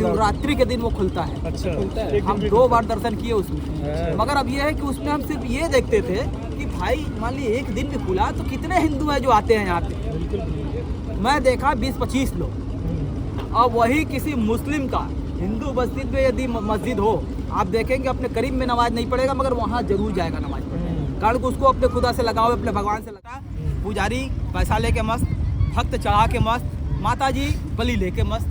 शिवरात्रि के दिन वो खुलता है। अच्छा, हम 2 बार दर्शन किए उसमें, मगर अब ये है कि उसमें हम सिर्फ ये देखते थे कि भाई मान ली एक दिन भी खुला तो कितने हिंदू हैं जो आते हैं यहाँ पे। मैं देखा 20-25 लोग, और वही किसी मुस्लिम का हिंदू बस्ती में यदि मस्जिद हो, आप देखेंगे अपने करीब में नमाज नहीं पढ़ेगा, मगर वहाँ जरूर जाएगा नमाज पढ़ने, कारण कि उसको अपने खुदा से लगाओ, अपने भगवान से लगा। पुजारी पैसा लेके मस्त, भक्त चढ़ा के मस्त, माता जी बलि लेके मस्त।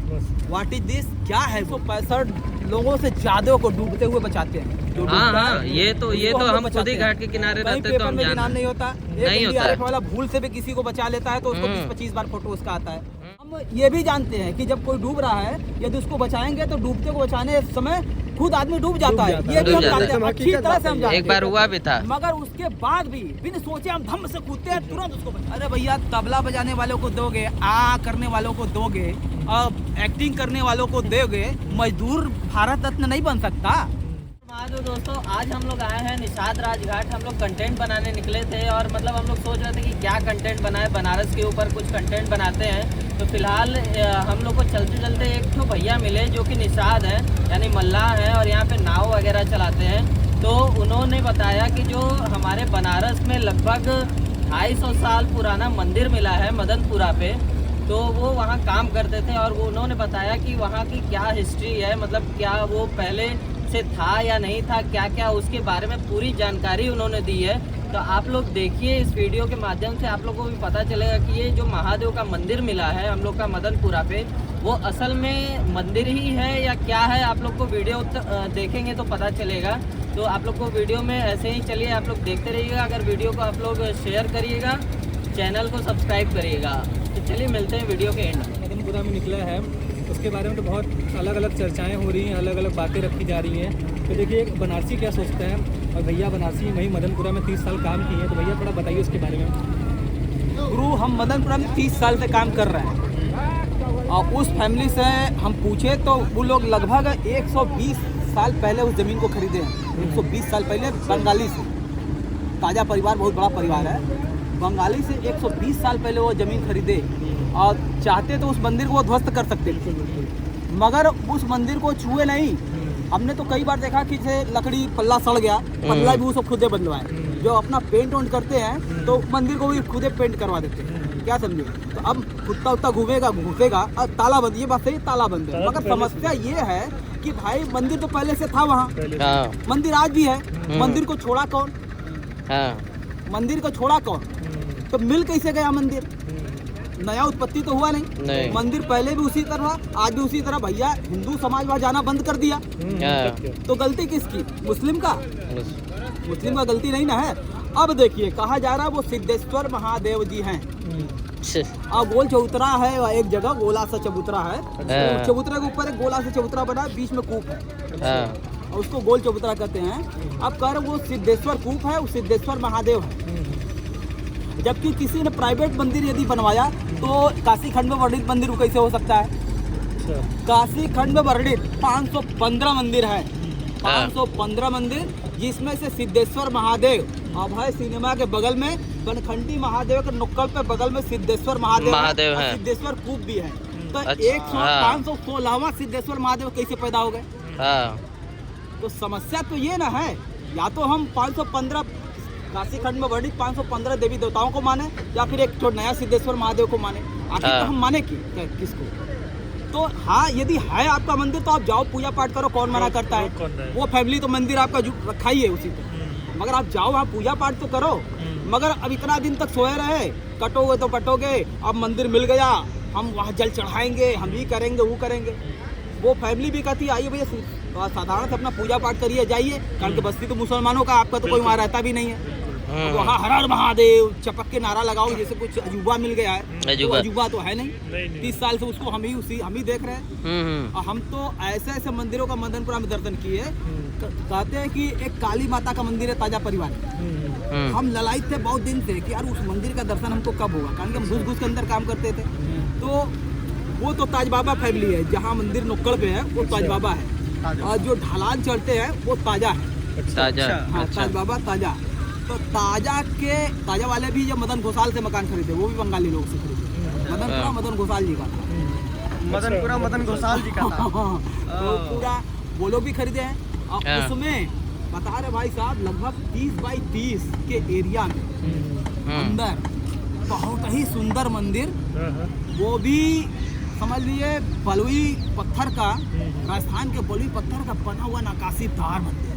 What is this? क्या है? 165 लोगों से ज्यादा को डूबते हुए बचाते हैं। हाँ, ये तो हम खुद ही घाट के किनारे रहते तो हम में नाम नहीं होता, नहीं होता वाला भूल से भी किसी को बचा लेता है तो उसको 20-25 बार फोटो उसका आता है। हम ये भी जानते हैं कि जब कोई डूब रहा है, यदि उसको बचाएंगे तो डूबते को बचाने समय खुद आदमी डूब जाता है। ये भी हम जानते हैं, अच्छी तरह से हम जानते हैं। एक बार हुआ भी था, मगर उसके बाद भी बिन सोचे हम धम से कूदते हैं, तुरंत उसको अरे भैया, तबला बजाने वालों को दोगे, आ करने वालों को दोगे, अब एक्टिंग करने वालों को दोगे, मजदूर भारत रत्न नहीं बन सकता। तो दोस्तों, आज हम लोग आए हैं निषाद राजघाट। हम लोग कंटेंट बनाने निकले थे और मतलब हम लोग सोच रहे थे कि क्या कंटेंट बनाए, बनारस के ऊपर कुछ कंटेंट बनाते हैं। तो फिलहाल हम लोग को चलते चलते एक तो भैया मिले जो कि निषाद हैं, यानी मल्लाह हैं, और यहाँ पे नाव वगैरह चलाते हैं। तो उन्होंने बताया कि जो हमारे बनारस में लगभग 250 साल पुराना मंदिर मिला है मदनपुरा पे, तो वो वहाँ काम करते थे। और वो उन्होंने बताया कि वहाँ की क्या हिस्ट्री है, मतलब क्या वो पहले से था या नहीं था, क्या क्या उसके बारे में पूरी जानकारी उन्होंने दी है। तो आप लोग देखिए, इस वीडियो के माध्यम से आप लोगों को भी पता चलेगा कि ये जो महादेव का मंदिर मिला है हम लोग का मदनपुरा पे, वो असल में मंदिर ही है या क्या है। आप लोग को वीडियो देखेंगे तो पता चलेगा। तो आप लोग को वीडियो में ऐसे ही चलिए, आप लोग देखते रहिएगा। अगर वीडियो को आप लोग शेयर करिएगा, चैनल को सब्सक्राइब करिएगा। तो चलिए मिलते हैं वीडियो के एंड में। मदनपुरा में निकला है, उसके बारे में तो बहुत अलग अलग चर्चाएं हो रही हैं, अलग अलग बातें रखी जा रही हैं। तो देखिए, बनारसी क्या सोचता है, और भैया बनारसी वहीं मदनपुरा में 30 साल काम किए हैं। तो भैया थोड़ा बताइए उसके बारे में। गुरु, हम मदनपुरा में 30 साल से काम कर रहे हैं, और उस फैमिली से हम पूछे तो वो लोग लगभग 120 साल पहले उस ज़मीन को खरीदे हैं। 120 साल पहले बंगाली से, ताज़ा परिवार बहुत बड़ा परिवार है, बंगाली से 120 साल पहले वो ज़मीन खरीदे, और चाहते तो उस मंदिर को वो ध्वस्त कर सकते थे, मगर उस मंदिर को छुए नहीं। हमने तो कई बार देखा कि जैसे लकड़ी पल्ला सड़ गया, पल्ला भी वो सब खुदे बदलवाए। जो अपना पेंट वेंट करते हैं तो मंदिर को भी खुदे पेंट करवा देते हैं, क्या समझे। तो अब कुत्ता उत्ता घूमेगा और ताला बंद, ये बात सही, ताला बंद है। मगर समस्या ये है कि भाई मंदिर तो पहले से था वहाँ, मंदिर आज भी है, मंदिर को छोड़ा कौन? मंदिर को छोड़ा कौन? तो मिल कैसे गया मंदिर? नया उत्पत्ति तो हुआ नहीं। मंदिर पहले भी उसी तरह, आज भी उसी तरह। भैया, हिंदू समाज वहाँ जाना बंद कर दिया, तो गलती किसकी? मुस्लिम का? मुस्लिम का गलती नहीं ना है। अब देखिए, कहा जा रहा है वो सिद्धेश्वर महादेव जी हैं, और गोल चबूतरा है एक जगह, गोला सा चबूतरा है। चबूतरा के ऊपर एक गोला सा चबूतरा बना, बीच में कूप है, और उसको गोल चबूतरा कहते हैं। अब कह रहे वो सिद्धेश्वर कूप है, वो सिद्धेश्वर महादेव है। जबकि किसी ने प्राइवेट मंदिर यदि बनवाया तो काशी खंड में वर्णित मंदिर कैसे हो सकता है? काशी खंड में वर्णित 515 मंदिर है, 515 मंदिर, जिसमें से सिद्धेश्वर महादेव, अभय सिनेमा के बगल में बनखंडी महादेव के नुक्कड़ पे बगल में सिद्धेश्वर महादेव है, सिद्धेश्वर कूप भी है। तो 516वां सिद्धेश्वर महादेव कैसे पैदा हो गए? तो समस्या तो ये ना है, या तो हम 515 काशी खंड में वर्णित 515 देवी देवताओं को माने, या फिर एक तो नया सिद्धेश्वर महादेव को माने। आखिर तो हम माने किसको? तो हाँ, यदि है आपका मंदिर तो आप जाओ, पूजा पाठ करो, कौन मना करता है? वो फैमिली तो मंदिर आपका रखा ही है उसी पे, मगर आप जाओ वहाँ पूजा पाठ तो करो। मगर अब इतना दिन तक सोए रहे, कटोगे तो कटोगे, अब मंदिर मिल गया, हम वहाँ जल चढ़ाएंगे, हम ये करेंगे वो करेंगे। वो फैमिली भी कहती है आइए भैया साधारण से अपना पूजा पाठ करिए, जाइए, कारण कि बस्ती तो मुसलमानों का, आपका तो कोई वहाँ रहता भी नहीं है। वहाँ हर हर महादेव चपक के नारा लगाओ जैसे कुछ अजूबा मिल गया है। तो अजूबा तो है नहीं। 30 साल से उसको हम ही देख रहे हैं। और हम तो ऐसे ऐसे मंदिरों का मदनपुरा में दर्शन किए। कहते हैं कि एक काली माता का मंदिर है ताजा परिवार। हम ललायत थे बहुत दिन से कि यार उस मंदिर का दर्शन हमको कब होगा, कारण कि हम घुस के अंदर काम करते थे। तो वो तो ताज बाबा फैमिली है, जहाँ मंदिर नुक्कड़ पे है वो ताज बाबा है, और जो ढलान चढ़ते हैं वो ताजा है। हाँ, ताज बाबा ताजा। तो ताजा वाले भी जब मदन घोसाल से मकान खरीदे, वो भी बंगाली लोग से खरीदे। मदन घोसाल जी का था। मदनपुरा मदन घोषाल जी का था। तो पूरा वो लोग भी खरीदे हैं। और हाँ। उसमें बता रहे भाई साहब लगभग 30 बाई 30 के एरिया में अंदर बहुत ही सुंदर मंदिर, वो भी समझ लिए बलुई पत्थर का, राजस्थान के बलुई पत्थर का बना हुआ नक्काशीदार मंदिर,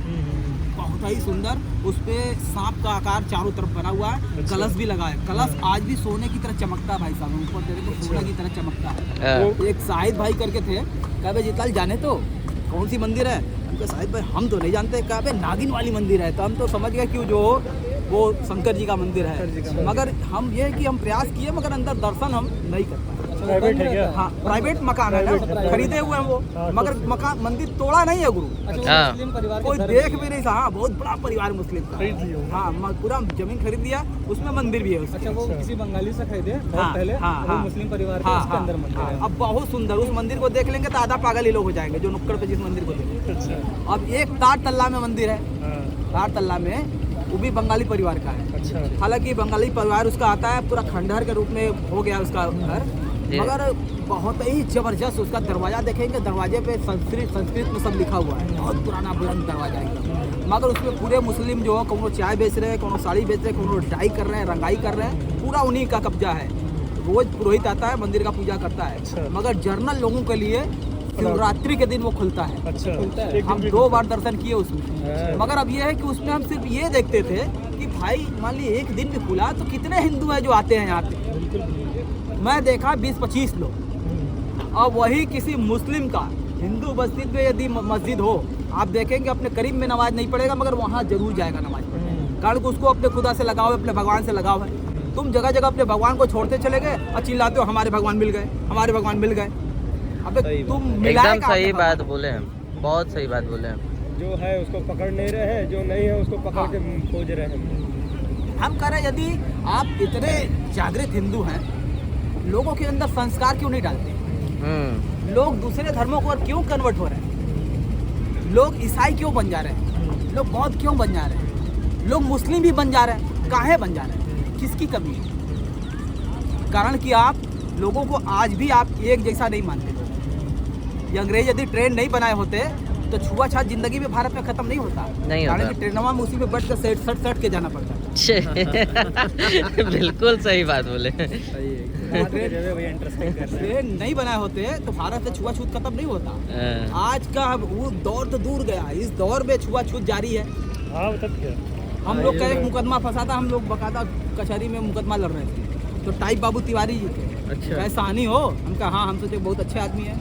बहुत ही सुंदर। उस पे सांप का आकार चारों तरफ बना हुआ है, कलश भी लगा है। कलश आज भी सोने की तरह चमकता है भाई साहब, ऊपर देखो तो सोने की तरह चमकता है। एक शाहिद भाई करके थे, कहा भाई जितल जाने तो कौन सी मंदिर है? हमको शाहिद भाई हम तो नहीं जानते। कहा भाई नागिन वाली मंदिर है। तो हम तो समझ गए कि जो वो शंकर जी का मंदिर है, मगर हम ये है कि हम प्रयास किए मगर अंदर दर्शन हम नहीं कर पाए। प्राइवेट है क्या? हाँ प्राइवेट मकान है ना, खरीदे हुए हैं वो, मगर मकान मंदिर तोड़ा नहीं है गुरु, अच्छा, मुस्लिम परिवार कोई के देख भी नहीं था। हाँ बहुत बड़ा परिवार मुस्लिम का, हाँ पूरा जमीन खरीद लिया, उसमें मंदिर भी है उसके। अच्छा, वो किसी बंगाली से खरीदे बहुत हाँ, पहले, हाँ, वो हाँ, मुस्लिम परिवार के, हाँ, उसके अंदर मंदिर है। अब बहुत सुंदर, उस मंदिर को देख लेंगे तो आधा पागल ही लोग हो जाएंगे जो नुक्कड़ पे जिस मंदिर को देखेंगे। अच्छा, अब एक तार तल्ला में मंदिर है, तार तल्ला में वो भी बंगाली परिवार का है। अच्छा, हालांकि बंगाली परिवार उसका आता है पूरा खंडहर के रूप में हो गया उसका घर, मगर बहुत ही जबरदस्त उसका दरवाजा देखेंगे, दरवाजे पे संस्कृत में सब लिखा हुआ है, बहुत पुराना बुलंद दरवाजा है। मगर उसमें पूरे मुस्लिम जो है, कोनो चाय बेच रहे हैं, कोनो साड़ी बेच रहे हैं, कोनो डाई कर रहे हैं, रंगाई कर रहे हैं, पूरा उन्हीं का कब्जा है। रोज पुरोहित आता है, मंदिर का पूजा करता है, मगर जर्नल लोगों के लिए शिवरात्रि के दिन वो खुलता है। अच्छा, खुलता है। हम 2 बार दर्शन किए उसमें, मगर अब ये है कि उसमें हम सिर्फ ये देखते थे कि भाई मान लीजिए एक दिन भी खुला तो कितने हिंदू हैं जो आते हैं यहाँ पे। मैं देखा 20-25 लोग, और वही किसी मुस्लिम का हिंदू बस्ती पे यदि मस्जिद हो, आप देखेंगे अपने करीब में नमाज नहीं पढ़ेगा, मगर वहाँ जरूर जाएगा नमाज पढ़ने, कारण कि उसको अपने खुदा से लगाव है, अपने भगवान से लगाव है। तुम जगह जगह अपने भगवान को छोड़ते चले गए और चिल्लाते हो हमारे भगवान मिल गए, हमारे भगवान मिल गए। अबे तुम एकदम सही बात बोले हैं, बहुत सही बात बोले हैं। जो है उसको पकड़ नहीं रहे हैं, जो नहीं है उसको पकड़ के खोज रहे हैं। हम कह रहे हैं यदि आप इतने जागृत हिंदू हैं, लोगों के अंदर संस्कार क्यों नहीं डालते? लोग दूसरे धर्मों को क्यों कन्वर्ट हो रहे हैं? लोग ईसाई क्यों बन जा रहे हैं? लोग बौद्ध क्यों बन जा रहे हैं? लोग मुस्लिम भी बन जा रहे हैं, काहे बन जा रहे हैं? किसकी कमी है? कारण कि आप लोगों को आज भी आप एक जैसा नहीं मानते। ये अंग्रेज यदि ट्रेन नहीं बनाए होते तो छुआछूत जिंदगी में भारत में खत्म नहीं होता, कारण कि ट्रेनवा में उसी में बैठ कर सट के जाना पड़ता है। बिल्कुल सही बात बोले। ट्रेन नहीं बनाए होते तो भारत में छुआछूत खत्म नहीं होता। आज का वो दौर तो दूर गया, इस दौर में छुआछूत जारी है। हम लोग का एक मुकदमा फंसा था, हम लोग बकायदा कचहरी में मुकदमा लड़ रहे थे, तो टाइप बाबू तिवारी जी थे। अच्छा, कैसा हानि हो? हम कहा हाँ, हम सोचे बहुत अच्छे आदमी है।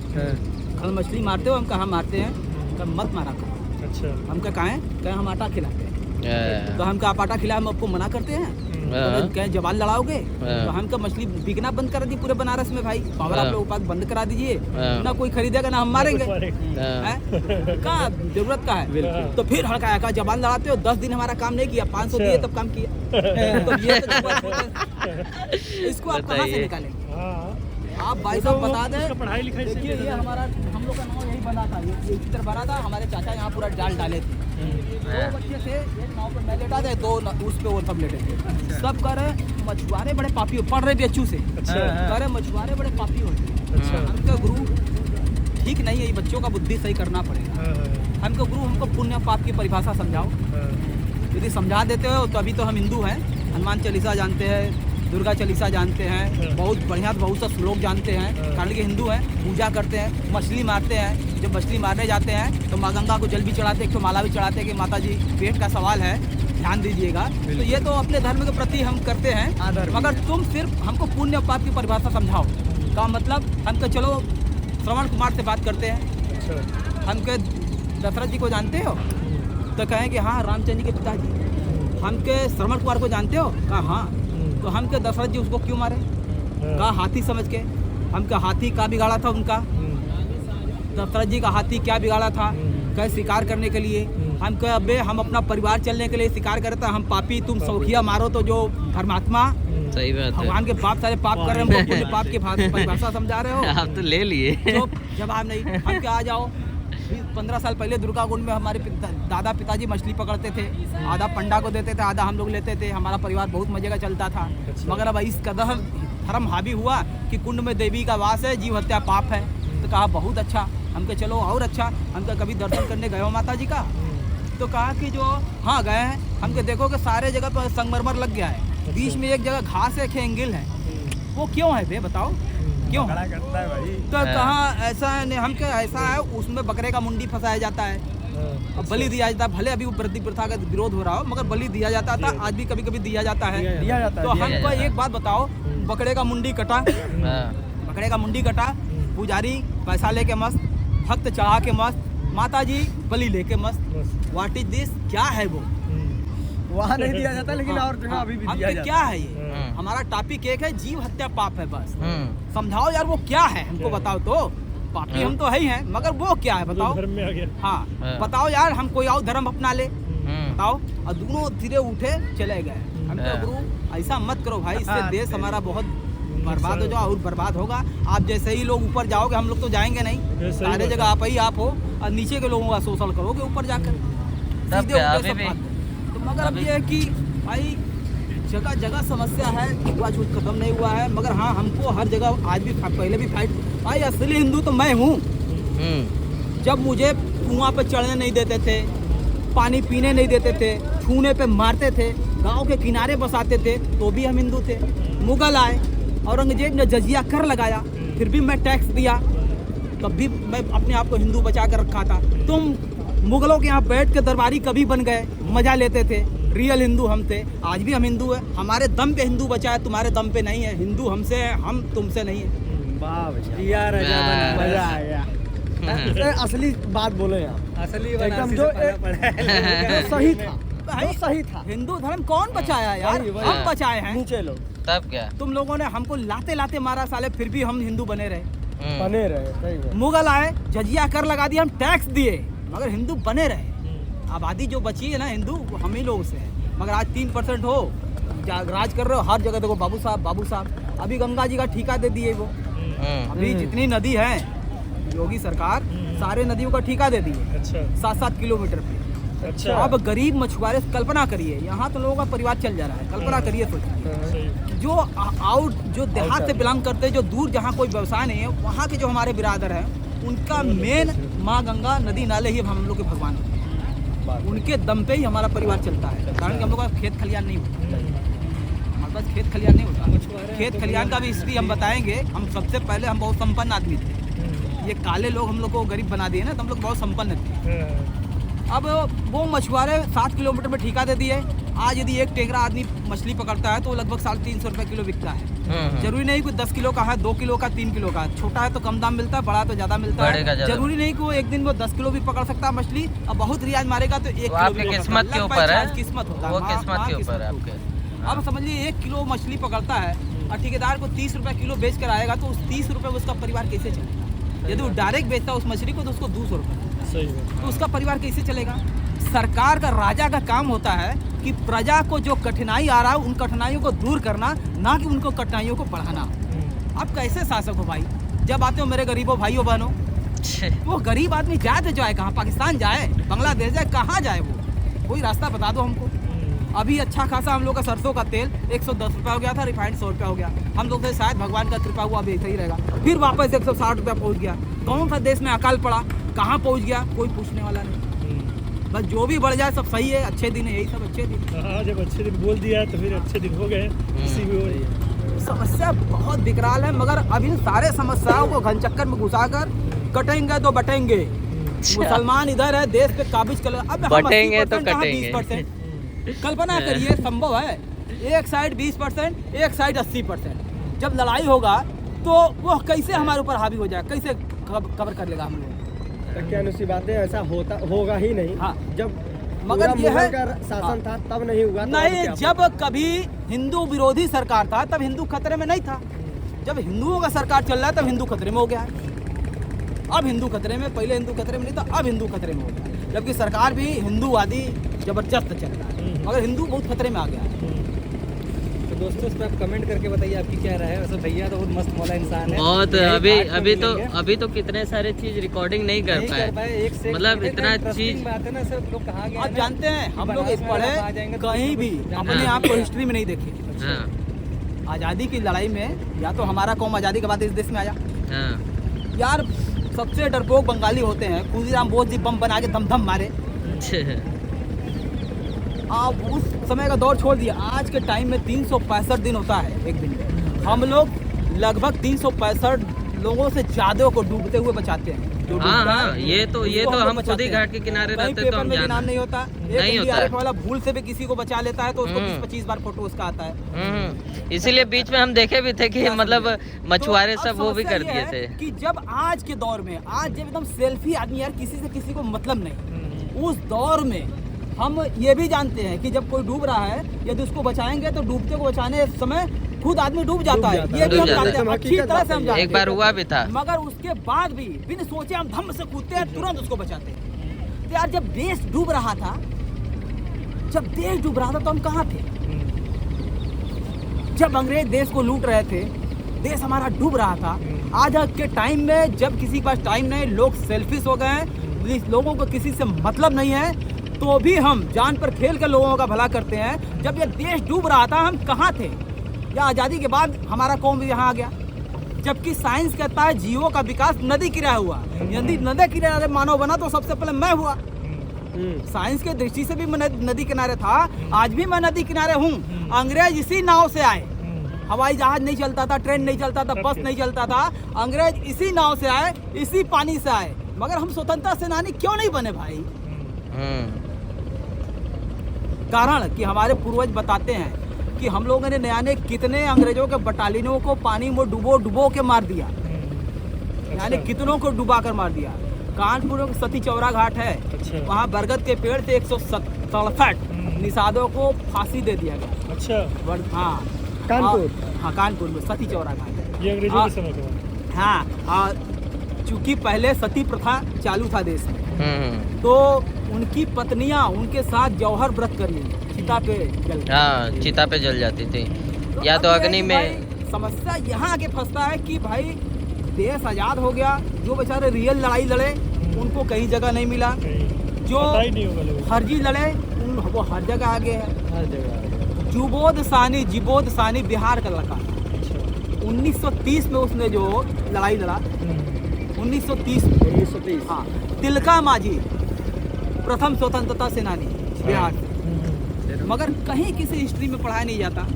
कल मछली मारते हो? हम कहा मारते हैं। कल मत मारा करो। अच्छा, हम कहें हम आटा खिलाते हैं, तो हम आप आटा खिला हम आपको मना करते हैं? तो कहें जवान लड़ाओगे? तो हम मछली बिकना बंद कर दी पूरे बनारस में भाई, पावर आप लोग पास बंद करा दीजिए, ना कोई खरीदेगा ना हम मारेंगे। कहाँ जरूरत का है? तो फिर हड़काया, कहा जवान लड़ाते हो, 10 दिन हमारा काम नहीं किया, 500 दिए तब काम किया। तो ये इसको आप कहाँ से निकालेंगे? आप भाई साहब बता दें, पढ़ाई लिखाई देखिए ये हमारा हम लोग का नाव यही बना था, ये इसी तरह बना था। हमारे चाचा यहाँ पूरा जाल डाले थे, 2 बच्चे थे, एक नाव पर मैं लेटा था, 2 उस पे वो सब लेटे थे। सब कह रहे मछुआरे बड़े पापी हो, पढ़ रहे थे अच्छू से, कह रहे मछुआरे बड़े पापी होते। हमका गुरु ठीक नहीं है, ये बच्चों का बुद्धि सही करना पड़ेगा। हमको गुरु हमको पुण्य पाप की परिभाषा समझाओ, यदि समझा देते हो तो अभी तो हम हिंदू हैं, हनुमान चालीसा जानते हैं, दुर्गा चालीसा जानते हैं, बहुत बढ़िया बहुत सा श्लोक जानते हैं, कारण कि हिंदू हैं, पूजा करते हैं, मछली मारते हैं। जब मछली मारने जाते हैं तो माँ गंगा को जल भी चढ़ाते हैं, एक तो माला भी चढ़ाते हैं कि माता जी पेट का सवाल है, ध्यान दीजिएगा। तो ये तो अपने धर्म के प्रति हम करते हैं, मगर तुम सिर्फ हमको पुण्य पाप की परिभाषा समझाओ। का मतलब हम तो चलो श्रवण कुमार से बात करते हैं, हम के दशरथ जी को जानते हो? तो कहें कि हाँ रामचंद्र जी के पिताजी। हम के श्रवण कुमार को जानते हो? कहा हाँ। तो हम के दशरथ जी उसको क्यों मारे? कहा हाथी समझ के। हम का हाथी का बिगाड़ा था उनका? दशरथ जी का हाथी क्या बिगाड़ा था? कहे शिकार करने के लिए। हम कहे अबे हम अपना परिवार चलने के लिए शिकार करता, हम पापी, तुम सौखिया मारो तो जो धर्मात्मा। सही बात है, भगवान के पाप सारे पाप कर रहे हैं, पाप की परिभाषा समझा रहे हो? आप तो ले लिए। तो जवाब नहीं। हम क्या आ जाओ 15 साल पहले दुर्गा कुंड में हमारे दादा पिताजी मछली पकड़ते थे, आधा पंडा को देते थे, आधा हम लोग लेते थे, हमारा परिवार बहुत मजे का चलता था। मगर अब इस कदर धर्म हावी हुआ कि कुंड में देवी का वास है, जीव हत्या पाप है। तो कहा बहुत अच्छा। हम कहे चलो और अच्छा। हम कहे कभी दर्शन करने गए हो माता जी का? तो कहा कि जो हाँ गए हैं। हम कहे देखो कि सारे जगह पर संगमरमर लग गया है, बीच में एक जगह घास है, एंगल है, वो क्यों है बे बताओ क्यों? करता है भाई। तो कहाँ ऐसा है नहीं, हम क्या ऐसा है उसमें बकरे का मुंडी फंसाया जाता है, अब बलि दिया जाता है। भले अभी वो वृद्धि प्रथा का विरोध हो रहा हो मगर बलि दिया जाता था, आज भी कभी कभी दिया जाता है। दिया जाता है। तो हमको एक बात बताओ, बकरे का मुंडी कटा, हाँ। बकरे का मुंडी कटा, पुजारी पैसा लेके मस्त, भक्त चढ़ा के मस्त, माता जी बलि लेके मस्त। What is this? क्या है वो? वहाँ नहीं दिया जाता लेकिन और जगह अभी भी दिया जाता क्या है ये? हम्म। हमारा टॉपिक एक है जीव हत्या पाप है बस। हम्म। समझाओ यार वो क्या है, हमको बताओ तो। पापी हम तो है ही हैं मगर वो क्या है बताओ। में आ गया। हाँ हाँ। बताओ यार, हम कोई और धर्म अपना ले हम्म। बताओ। और दोनों धीरे उठे चले गए। हम तो हाँ। गुरु ऐसा मत करो भाई, इससे हाँ, देश हमारा बहुत बर्बाद हो जाओ और बर्बाद होगा। आप जैसे ही लोग ऊपर जाओगे हम लोग तो जाएंगे नहीं, सारे जगह आप ही आप हो और नीचे के लोगों का शोषण करोगे ऊपर जाकर सीधे क्या उल्टे अभी सब भी? बात। तो मगर अब ये है कि भाई जगह जगह समस्या है, छूआछूत खत्म नहीं हुआ है मगर हाँ हमको हर जगह आज भी पहले भी फाइट। भाई असली हिंदू तो मैं हूँ। जब मुझे कुआं पे चढ़ने नहीं देते थे, पानी पीने नहीं देते थे, छूने पे मारते थे, गांव के किनारे बसाते थे, तो भी हम हिंदू थे। मुगल आए, औरंगजेब ने जजिया कर लगाया, फिर भी मैं टैक्स दिया, तब भी मैं अपने आप को हिंदू बचा कर रखा था। तुम मुगलों के यहाँ बैठ के दरबारी कभी बन गए, मजा लेते थे, रियल हिंदू हम थे। आज भी हम हिंदू हैं, हमारे दम पे हिंदू बचा है, तुम्हारे दम पे नहीं है। हिंदू हमसे है, हम तुमसे नहीं है। वाह भैया, दिया राजा वाह। बनारस। मजा आ गया। ये असली बात बोले आप, असली एकदम बनारसी जो से पाला पड़ा है। जो सही था, भाई, जो सही था। हिंदू धर्म कौन बचाया यार? वही, वही। हम बचाए हैं। नीचे लोग तब क्या? तुम लोगों ने हमको लाते लाते मारा साले, फिर भी हम हिंदू बने रहे। हम्म। बने रहे, सही है। मुगल आए, जजिया कर लगा दिया, हम टैक्स दिए मगर हिंदू बने रहे। आबादी जो बची है ना हिंदू, वो हम ही लोगों से है। मगर आज 3% हो, राज कर रहे हो हर जगह। देखो बाबू साहब अभी गंगा जी का ठेका दे दिए वो। अभी जितनी नदी है योगी सरकार सारे नदियों का ठेका दे दिए, अच्छा 7-7 किलोमीटर पे। अच्छा। अब गरीब मछुआरे, कल्पना करिए, यहाँ तो लोगों का परिवार चल जा रहा है। कल्पना करिए सोचिए, जो आउट जो देहात से बिलोंग करते हैं, जो दूर जहाँ कोई व्यवसाय नहीं है, वहाँ के जो हमारे बिरादर हैं, उनका मेन माँ गंगा नदी नाले ही हम लोग के भगवान हैं। उनके दम पे ही हमारा परिवार चलता है, कारण कि हम लोग का खेत खलियान नहीं होता, हमारे पास खेत खलियान नहीं होता। खेत खलियान का भी हिस्ट्री हम बताएंगे। हम सबसे पहले हम बहुत संपन्न आदमी थे, ये काले लोग हम लोग को गरीब बना दिए ना, तो हम लोग बहुत संपन्न थे। अब वो मछुआरे 7 किलोमीटर में ठेका दे दिए। आज यदि एक टेंगरा आदमी मछली पकड़ता है तो लगभग 350 रुपये किलो बिकता है। जरूरी नहीं कोई 10 किलो का है, 2 किलो का, 3 किलो का। छोटा है तो कम दाम मिलता है, बड़ा तो ज्यादा मिलता है। जरूरी नहीं कि वो एक दिन वो 10 किलो भी पकड़ सकता है मछली, और बहुत रियाज मारेगा तो 1 किलो आपकी किस्मत के ऊपर है, किस्मत होता है, वो किस्मत के ऊपर है आपके। अब समझिए 1 किलो मछली पकड़ता है और ठेकेदार को 30 रुपये किलो बेच कर आएगा, तो उस 30 रुपये में उसका परिवार कैसे चलेगा? यदि वो डायरेक्ट बेचता है उस मछली को तो उसको 200 रुपये, सही है। तो उसका परिवार कैसे चलेगा? सरकार का, राजा का काम होता है कि प्रजा को जो कठिनाई आ रहा है उन कठिनाइयों को दूर करना, ना कि उनको कठिनाइयों को बढ़ाना। आप कैसे शासक हो भाई? जब आते हो मेरे गरीबों भाइयों बहनों, वो गरीब आदमी जाए तो जाए कहाँ? पाकिस्तान जाए, बांग्लादेश जाए, कहाँ जाए? वो कोई रास्ता बता दो हमको। अभी अच्छा खासा हम लोग का सरसों का तेल 110 रुपये हो गया था, रिफाइंड 100 रुपये हो गया। हम लोग तो शायद भगवान का कृपा हुआ अभी सही रहेगा, फिर वापस 160 रुपये पहुँच गया। कौन सा देश में अकाल पड़ा, कहाँ पहुँच गया, कोई पूछने वाला नहीं। बस जो भी बढ़ जाए सब सही है, अच्छे दिन है, यही सब अच्छे दिन। हाँ, जब अच्छे दिन बोल दिया तो फिर अच्छे दिन हो गए। किसी भी हो समस्या बहुत विकराल है, मगर अब इन सारे समस्याओं को घन चक्कर में घुसाकर कटेंगे तो बटेंगे। मुसलमान इधर है, देश पे काबिज कर, अब बटेंगे तो कटेंगे। 20%। कल्पना करिए, संभव है एक साइड 20%, एक साइड 80%। जब लड़ाई होगा तो वो कैसे हमारे ऊपर हावी हो जाए, कैसे कवर कर लेगा हम लोग? क्या सी बातें, ऐसा होगा ही नहीं। हाँ। जब मगर पूरा ये है, मुगल का शासन था तब नहीं हुआ, तो नहीं, अब क्या जब कभी हिंदू विरोधी सरकार था तब हिंदू खतरे में नहीं था। जब हिंदुओं का सरकार चल रहा है तब हिंदू खतरे में हो गया है। अब हिंदू खतरे में, पहले हिंदू खतरे में नहीं था, अब हिंदू खतरे में हो गया। जबकि सरकार भी हिंदूवादी जबरदस्त चल रहा है, मगर हिंदू बहुत खतरे में आ गया है। तो दोस्तों इस पर आप कमेंट करके बताइए आपकी क्या राय है। वैसे भैया तो बहुत मस्त मौला इंसान है, बहुत। यही अभी घाट में अभी तो मिलेंगे। अभी तो कितने सारे चीज रिकॉर्डिंग नहीं कर नहीं कर पाए। पाए, एक से मतलब एक इतना interesting चीज- बात है ना, सब लोग कहाँ गए आप ना, जानते हैं हम लोग बनारस में पढ़े आप आ जाएंगे तो कहीं भी कुछ अपने हाँ। आप को हिस्ट्री में नहीं देखे। हाँ आज़ादी की लड़ाई में या तो हमारा कौम आज़ादी के बाद इस देश में आया हाँ यार, सबसे डरपोक बंगाली होते हैं। खुदीराम बोस जी बम बना के दम दम मारे। आप उस समय का दौर छोड़ दिया, आज के टाइम में 365 दिन होता है एक दिन में। हम लोग लगभग 365 लोगों से ज़्यादा को डूबते हुए बचाते हैं। जो हाँ डूबता हाँ, है, ये तो उसको हम लोग खुद ही बचाते घाट के किनारे हैं। रहते कहीं तो हम पेपर में भी जान नाम नहीं होता। नहीं होता है। वाला भूल से भी किसी को बचा लेता है तो उसको 20-25 बार फोटो उसका आता है। इसीलिए बीच में हम देखे भी थे कि क्या मतलब समझे? मछुआरे तो सब अब वो भी समस्या कर ये दिए है थे। कि जब आज के दौर में, आज जब एकदम सेल्फी आदमी यार, किसी से किसी को मतलब नहीं, उस दौर में हम ये भी जानते हैं कि जब कोई डूब रहा है, यदि उसको बचाएंगे तो डूबते को बचाने समय खुद आदमी डूब जाता है। ये भी हम जानते हैं, अच्छी तरह से हम जानते हैं। एक बार हुआ भी था। मगर उसके बाद भी बिन सोचे हम धम से कूदते हैं, तुरंत उसको बचाते हैं। तो यार जब देश डूब रहा था, तो हम कहाँ थे? जब अंग्रेज देश को लूट रहे थे, देश हमारा डूब रहा था। आज के टाइम में जब किसी के पास टाइम नहीं, लोग सेल्फिश हो गए हैं, लोगों को किसी से मतलब नहीं है, तो भी हम जान पर खेल कर लोगों का भला करते हैं। जब ये देश डूब रहा था, हम कहाँ थे? या आज़ादी के बाद हमारा कौम यहाँ आ गया। जबकि साइंस कहता है जीवों का विकास नदी किनारे हुआ। यदि नदी किनारे मानव बना तो सबसे पहले मैं हुआ। साइंस के दृष्टि से भी मैं नदी किनारे था, आज भी मैं नदी किनारे हूँ। अंग्रेज इसी नाव से आए, हवाई जहाज नहीं चलता था, ट्रेन नहीं चलता था, बस नहीं चलता था। अंग्रेज इसी नाव से आए, इसी पानी से आए। मगर हम स्वतंत्रता सेनानी क्यों नहीं बने भाई? कारण कि हमारे पूर्वज बताते हैं कि हम लोगों ने नयाने कितने अंग्रेजों के बटालियनों को पानी में डुबो के मार दिया। यानी कितनों को डुबा कर मार दिया। कानपुर में सती चौरा घाट है, वहाँ बरगद के पेड़ से 167 निषादों को फांसी दे दिया गया। अच्छा, हाँ कानपुर? हाँ, कानपुर में सती चौरा घाट है। ये अंग्रेजों के समय का। हाँ, चूंकि पहले सती प्रथा चालू था देश में, तो उनकी पत्नियां उनके साथ जौहर व्रत करी, चिता पे जल। हाँ, चिता पे जल जाती थी, या तो अब अग्नि ये में। भाई समस्या यहाँ आके फंसता है कि भाई देश आज़ाद हो गया, जो बेचारे रियल लड़ाई लड़े उनको कहीं जगह नहीं मिला, जो फर्जी लड़े वो हर जगह आगे है। जिबोध सानी बिहार का लड़का, 1930 में उसने जो लड़ाई लड़ा, 1930 हाँ। तिलका माझी प्रथम स्वतंत्रता सेनानी बिहार से, मगर कहीं किसी हिस्ट्री में पढ़ाया नहीं जाता।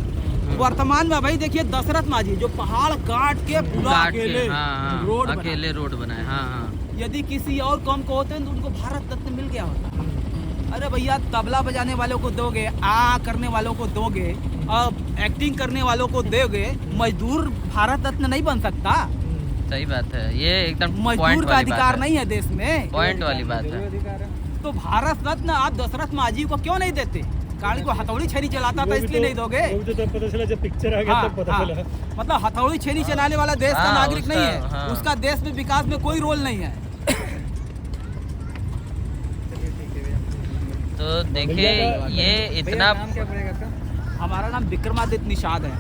वर्तमान में भाई देखिए दशरथ माझी जो पहाड़ काट के पूरा अकेले रोड बनाए। हाँ, यदि किसी और कौम को होते तो उनको भारत रत्न मिल गया होता। अरे भैया, तबला बजाने वालों को दोगे, करने वालों को दोगे, अब एक्टिंग करने वालों को दोगे, मजदूर भारत रत्न नहीं बन सकता। सही बात है, ये एकदम मजदूर का अधिकार नहीं है देश में, पॉइंट वाली बात है। तो भारत रत्न आप दशरथ माझी को क्यों नहीं देते? कारण को हथौड़ी छेनी चलाता था इसलिए नहीं दोगे। पता चला जब पिक्चर आ गया तब पता चला। मतलब हथौड़ी छेनी चलाने वाला देश का नागरिक नहीं है, उसका देश में विकास में कोई रोल नहीं है। तो देखिए ये इतना, हमारा नाम विक्रमादित्य निषाद है।